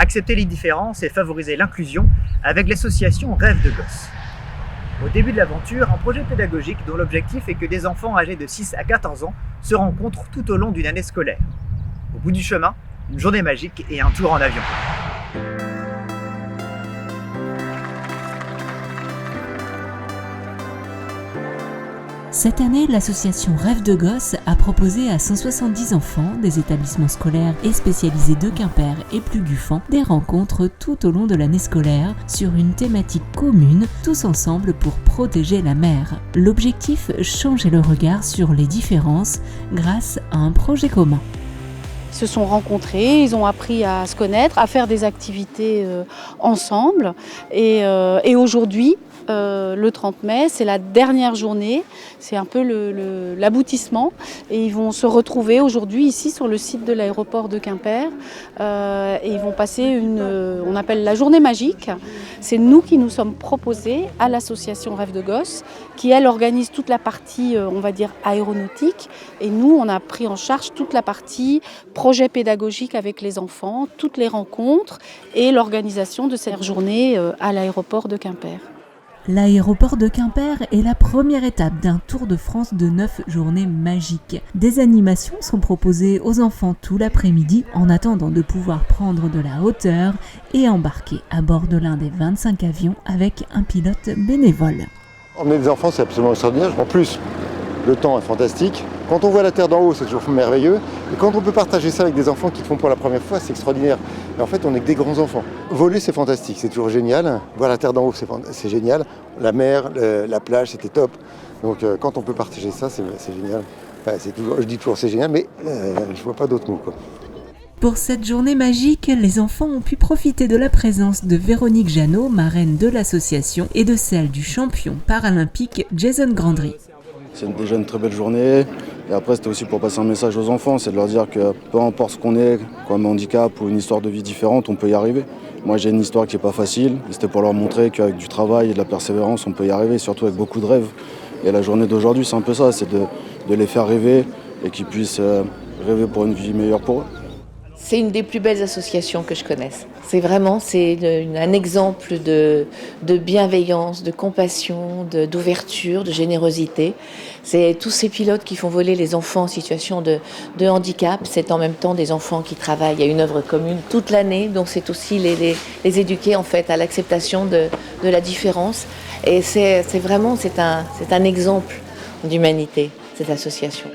accepter les différences et favoriser l'inclusion avec l'association Rêve de Gosse. Au début de l'aventure, un projet pédagogique dont l'objectif est que des enfants âgés de 6 à 14 ans se rencontrent tout au long d'une année scolaire. Au bout du chemin, une journée magique et un tour en avion. Cette année, l'association Rêve de Gosse a proposé à 170 enfants des établissements scolaires et spécialisés de Quimper et Plougufan des rencontres tout au long de l'année scolaire sur une thématique commune, tous ensemble pour protéger la mer. L'objectif, changer le regard sur les différences grâce à un projet commun. Ils se sont rencontrés, ils ont appris à se connaître, à faire des activités ensemble. Et aujourd'hui, le 30 mai, c'est la dernière journée, c'est un peu l'aboutissement. Et ils vont se retrouver aujourd'hui ici sur le site de l'aéroport de Quimper. Et ils vont passer on appelle la journée magique. C'est nous qui nous sommes proposés à l'association Rêve de Gosse, qui elle organise toute la partie, on va dire, aéronautique. Et nous, on a pris en charge toute la partie projet pédagogique avec les enfants, toutes les rencontres et l'organisation de cette journée à l'aéroport de Quimper. L'aéroport de Quimper est la première étape d'un tour de France de 9 journées magiques. Des animations sont proposées aux enfants tout l'après-midi en attendant de pouvoir prendre de la hauteur et embarquer à bord de l'un des 25 avions avec un pilote bénévole. Emmener des enfants, c'est absolument extraordinaire. En plus, le temps est fantastique. Quand on voit la Terre d'en haut, c'est toujours merveilleux. Et quand on peut partager ça avec des enfants qui le font pour la première fois, c'est extraordinaire. Et en fait, on n'est que des grands enfants. Voler, c'est fantastique, c'est toujours génial. Voir la Terre d'en haut, c'est génial. La mer, la plage, c'était top. Donc quand on peut partager ça, c'est génial. Enfin, je dis toujours c'est génial, mais je vois pas d'autres mots, quoi. Pour cette journée magique, les enfants ont pu profiter de la présence de Véronique Jeannot, marraine de l'association, et de celle du champion paralympique Jason Grandry. C'est déjà une très belle journée. Et après, c'était aussi pour passer un message aux enfants, c'est de leur dire que peu importe ce qu'on est, comme handicap ou une histoire de vie différente, on peut y arriver. Moi, j'ai une histoire qui n'est pas facile. Et c'était pour leur montrer qu'avec du travail et de la persévérance, on peut y arriver, surtout avec beaucoup de rêves. Et la journée d'aujourd'hui, c'est un peu ça, c'est de les faire rêver et qu'ils puissent rêver pour une vie meilleure pour eux. C'est une des plus belles associations que je connaisse. C'est un exemple de bienveillance, de compassion, d'ouverture, de générosité. C'est tous ces pilotes qui font voler les enfants en situation de handicap. C'est en même temps des enfants qui travaillent à une œuvre commune toute l'année. Donc c'est aussi les éduquer en fait à l'acceptation de la différence. Et c'est un exemple d'humanité, cette association.